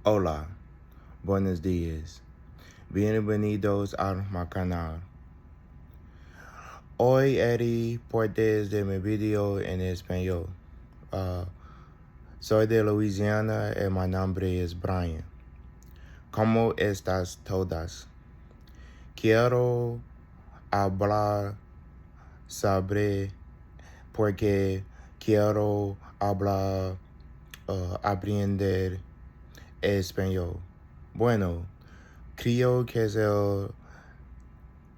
Hola, buenos días. Bienvenidos a mi canal. Hoy haré partes de mi video en español. Uh, Soy de Louisiana y mi nombre es Brian. ¿Cómo estás todas? Quiero hablar sobre porque quiero aprender español. Bueno, creo que el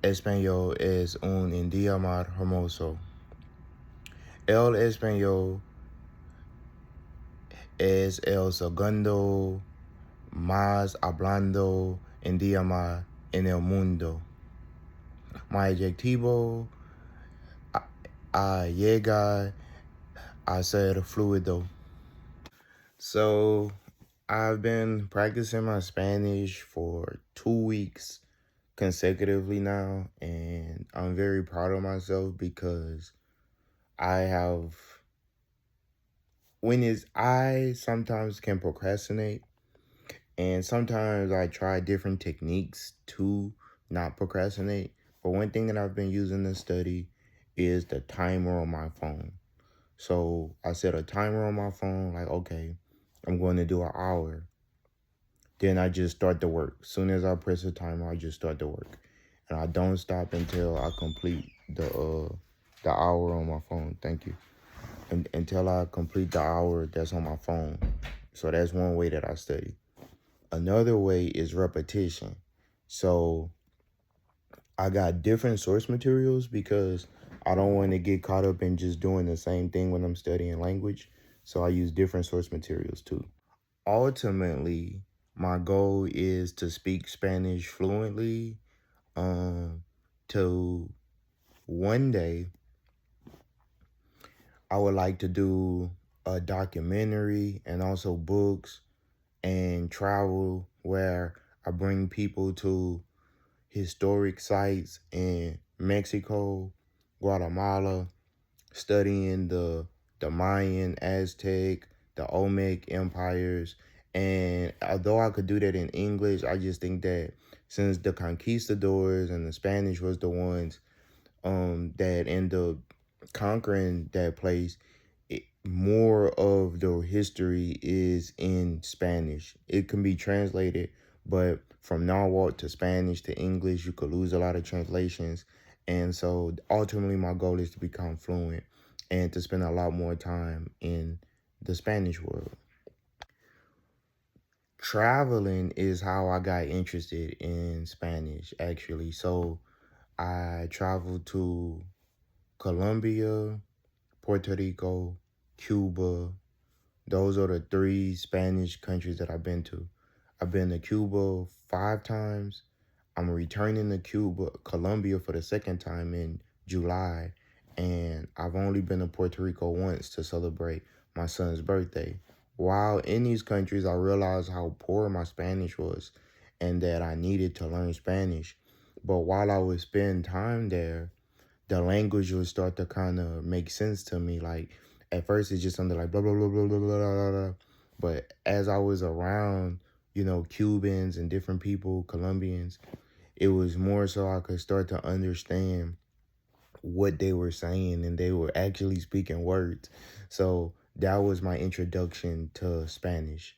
español es un idioma hermoso. El español es el segundo más hablando idioma en el mundo. Mi adjetivo llega a ser fluido. So, I've been practicing my Spanish for 2 weeks consecutively now, and I'm very proud of myself because I have I sometimes can procrastinate, and sometimes I try different techniques to not procrastinate. But one thing that I've been using to study is the timer on my phone. So I set a timer on my phone, like, okay, I'm going to do an hour. Then I just start the work. As soon as I press the timer, I just start the work. And I don't stop until I complete the hour on my phone. Thank you. And until I complete the hour that's on my phone. So that's one way that I study. Another way is repetition. So I got different source materials because I don't want to get caught up in just doing the same thing when I'm studying language. So I use different source materials too. Ultimately, my goal is to speak Spanish fluently, to one day I would like to do a documentary and also books and travel where I bring people to historic sites in Mexico, Guatemala, studying the Mayan, Aztec, the Olmec empires. And although I could do that in English, I just think that since the conquistadors and the Spanish was the ones that end up conquering that place, more of the history is in Spanish. It can be translated, but from Nahuatl to Spanish to English, you could lose a lot of translations. And so ultimately my goal is to become fluent and to spend a lot more time in the Spanish world. Traveling is how I got interested in Spanish, actually. So I traveled to Colombia, Puerto Rico, Cuba. Those are the 3 Spanish countries that I've been to. I've been to Cuba 5 times. I'm returning to Colombia for the second time in July. And I've only been to Puerto Rico once to celebrate my son's birthday. While in these countries, I realized how poor my Spanish was and that I needed to learn Spanish. But while I would spend time there, the language would start to kind of make sense to me. Like at first it's just something like blah, blah, blah, blah, blah, blah, blah, blah. But as I was around, Cubans and different people, Colombians, it was more so I could start to understand what they were saying and they were actually speaking words. So that was my introduction to Spanish.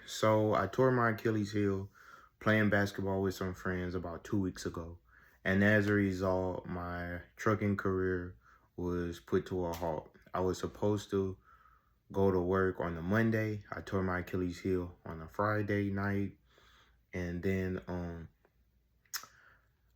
So I tore my Achilles heel playing basketball with some friends about 2 weeks ago. And as a result, my trucking career was put to a halt. I was supposed to go to work on the Monday. I tore my Achilles heel on a Friday night. And then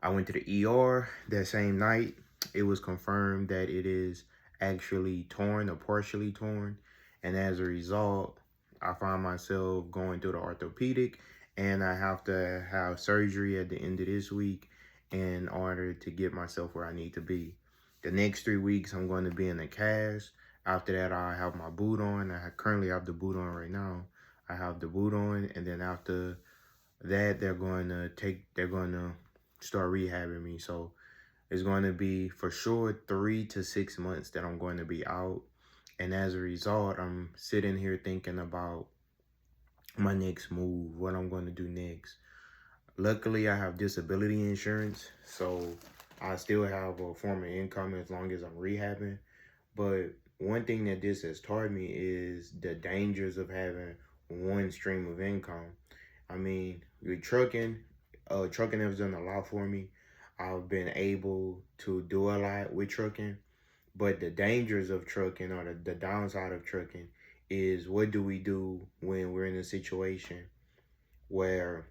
I went to the ER that same night. It was confirmed that it is actually torn or partially torn. And as a result, I find myself going through the orthopedic and I have to have surgery at the end of this week in order to get myself where I need to be. The next 3 weeks, I'm going to be in a cast. After that, I have my boot on. Currently have the boot on right now. I have the boot on, and then after that, they're going to start rehabbing me. So it's going to be for sure 3 to 6 months that I'm going to be out. And as a result, I'm sitting here thinking about my next move, what I'm going to do next. Luckily, I have disability insurance, so I still have a form of income as long as I'm rehabbing. But one thing that this has taught me is the dangers of having one stream of income. I mean, with trucking has done a lot for me. I've been able to do a lot with trucking, but the dangers of trucking or the downside of trucking is, what do we do when we're in a situation where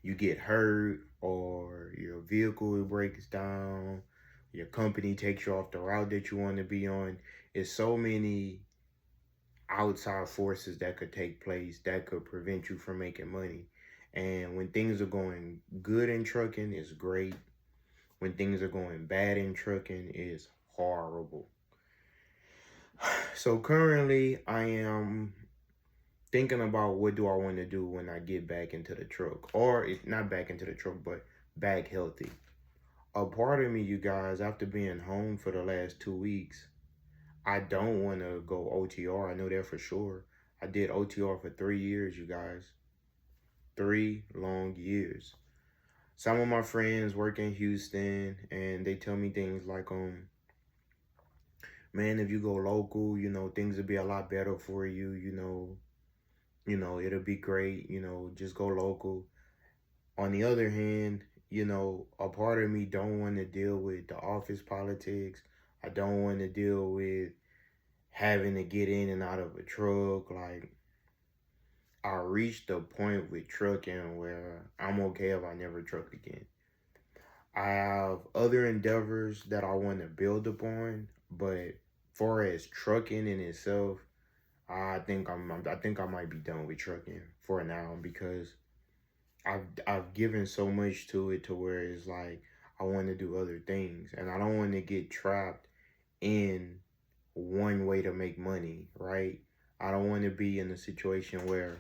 you get hurt or your vehicle breaks down, your company takes you off the route that you want to be on? It's so many outside forces that could take place that could prevent you from making money. And when things are going good in trucking, it's great. When things are going bad in trucking, it's horrible. So currently, I am thinking about what do I want to do when I get back into the truck, or it's not back into the truck, but back healthy. A part of me, you guys, after being home for the last 2 weeks, I don't want to go OTR. I know that for sure. I did OTR for 3 years, you guys. 3 long years. Some of my friends work in Houston, and they tell me things like, man, if you go local, things will be a lot better for you, it'll be great, just go local. On the other hand, a part of me don't want to deal with the office politics. I don't want to deal with having to get in and out of a truck. Like, I reached a point with trucking where I'm okay if I never truck again. I have other endeavors that I want to build upon, but far as trucking in itself, I think I might be done with trucking for now, because I've given so much to it to where it's like I want to do other things, and I don't want to get trapped in one way to make money, right? I don't want to be in a situation where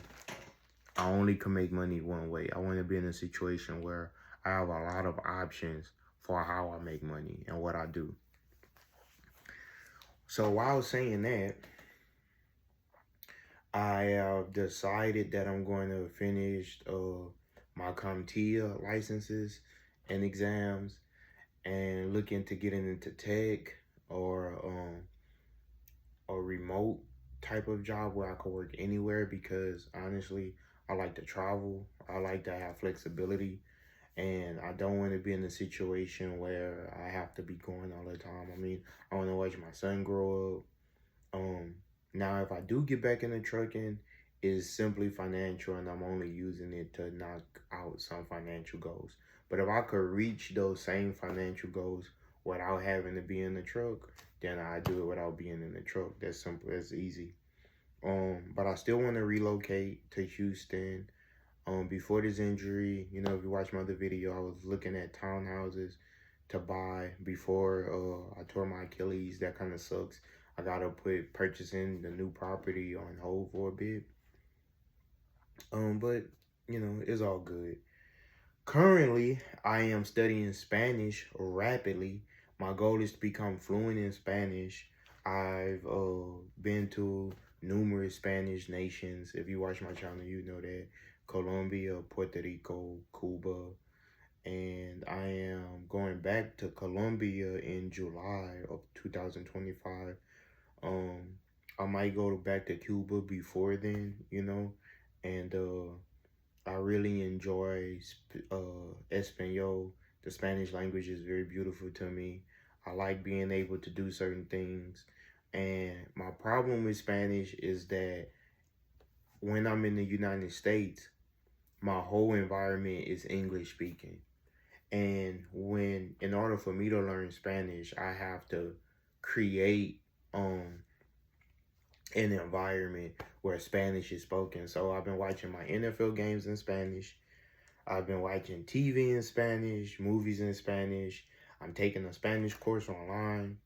I only can make money one way. I want to be in a situation where I have a lot of options for how I make money and what I do. So while saying that, I have decided that I'm going to finish my CompTIA licenses and exams, and looking to getting into tech or a remote type of job where I could work anywhere, because honestly, I like to travel. I like to have flexibility, and I don't want to be in a situation where I have to be going all the time. I mean, I want to watch my son grow up. Now, if I do get back into trucking, it's simply financial, and I'm only using it to knock out some financial goals. But if I could reach those same financial goals without having to be in the truck, then I do it without being in the truck. That's simple. That's easy. But I still want to relocate to Houston. Before this injury, if you watch my other video, I was looking at townhouses to buy before I tore my Achilles. That kind of sucks. I gotta put purchasing the new property on hold for a bit. But it's all good. Currently, I am studying Spanish rapidly. My goal is to become fluent in Spanish. I've been to numerous Spanish nations. If you watch my channel, you know that. Colombia, Puerto Rico, Cuba. And I am going back to Colombia in July of 2025. I might go back to Cuba before then, and I really enjoy Espanol. The Spanish language is very beautiful to me. I like being able to do certain things. And my problem with Spanish is that when I'm in the United States, my whole environment is English speaking. And in order for me to learn Spanish, I have to create an environment where Spanish is spoken. So I've been watching my NFL games in Spanish. I've been watching TV in Spanish, movies in Spanish. I'm taking a Spanish course online.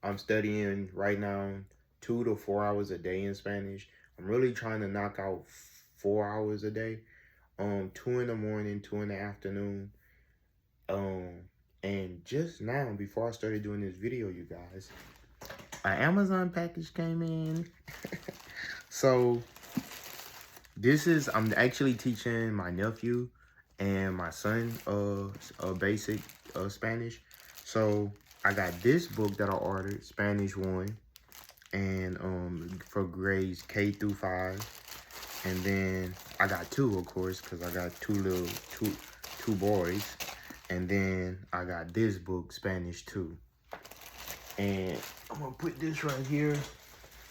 I'm studying right now 2 to 4 hours a day in Spanish. I'm really trying to knock out 4 hours a day. 2 in the morning, 2 in the afternoon. And just now, before I started doing this video, you guys, an Amazon package came in. So I'm actually teaching my nephew and my son basic Spanish. So I got this book that I ordered, Spanish 1, and for grades K through 5. And then I got 2, of course, because I got two boys. And then I got this book, Spanish 2. And I'm gonna put this right here.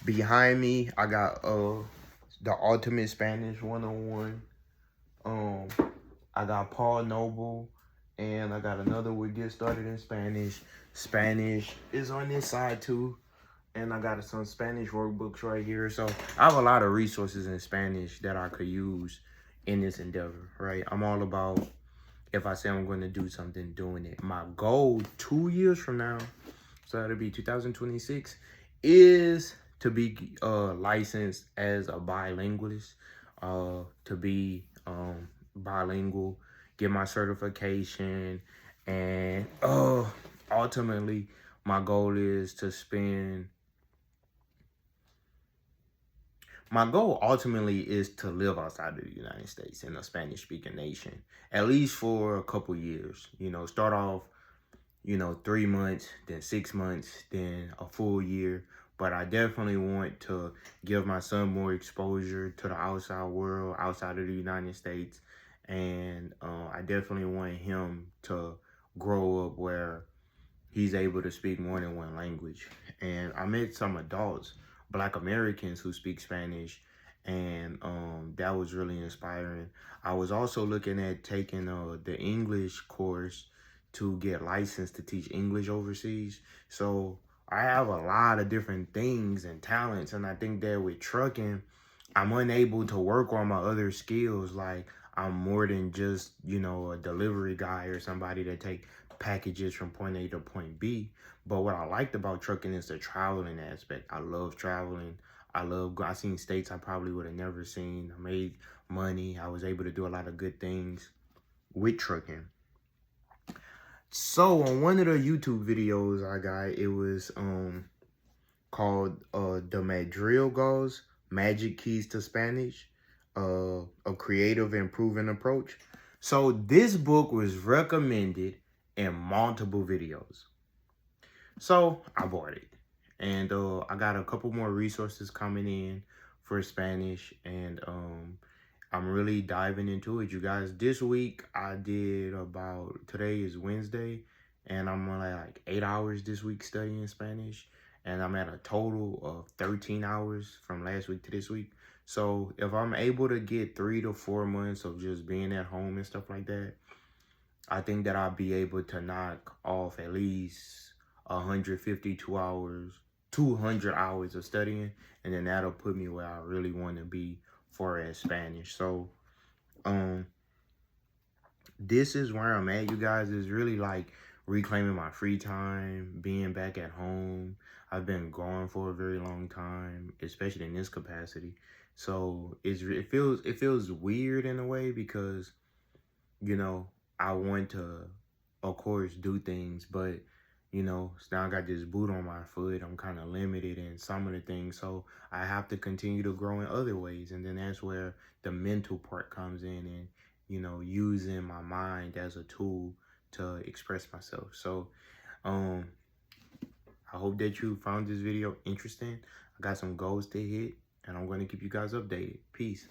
Behind me, I got the Ultimate Spanish 101. I got Paul Noble, and I got another one, Get Started in Spanish. Spanish is on this side too. And I got some Spanish workbooks right here. So I have a lot of resources in Spanish that I could use in this endeavor, right? I'm all about, if I say I'm going to do something, doing it. My goal 2 years from now, so that'll be 2026, is to be licensed as a bilingualist, to be bilingual, get my certification, and ultimately my goal is to live outside of the United States in a Spanish-speaking nation, at least for a couple years. You know, start off, 3 months, then 6 months, then a full year. But I definitely want to give my son more exposure to the outside world, outside of the United States. And I definitely want him to grow up where he's able to speak more than one language. And I met some adults, Black Americans, who speak Spanish, and that was really inspiring. I was also looking at taking the English course to get licensed to teach English overseas. So I have a lot of different things and talents, and I think that with trucking, I'm unable to work on my other skills. Like, I'm more than just, a delivery guy or somebody that take packages from point A to point B. But what I liked about trucking is the traveling aspect. I love traveling. I seen states I probably would have never seen. I made money. I was able to do a lot of good things with trucking. So on one of the YouTube videos I got, it was called The Madrigals, Magic Keys to Spanish, a creative and proven approach. So this book was recommended in multiple videos. So I bought it. And I got a couple more resources coming in for Spanish. And I'm really diving into it, you guys. This week I did today is Wednesday, and I'm on like 8 hours this week studying Spanish. And I'm at a total of 13 hours from last week to this week. So if I'm able to get 3 to 4 months of just being at home and stuff like that, I think that I'll be able to knock off at least 152 hours, 200 hours of studying. And then that'll put me where I really want to be for Spanish. So, this is where I'm at, you guys. Is really like reclaiming my free time, being back at home. I've been gone for a very long time, especially in this capacity. So it feels weird in a way because, I want to, of course, do things, but now I got this boot on my foot. I'm kind of limited in some of the things, so I have to continue to grow in other ways. And then that's where the mental part comes in, and using my mind as a tool to express myself. So I hope that you found this video interesting. I got some goals to hit, and I'm going to keep you guys updated. Peace.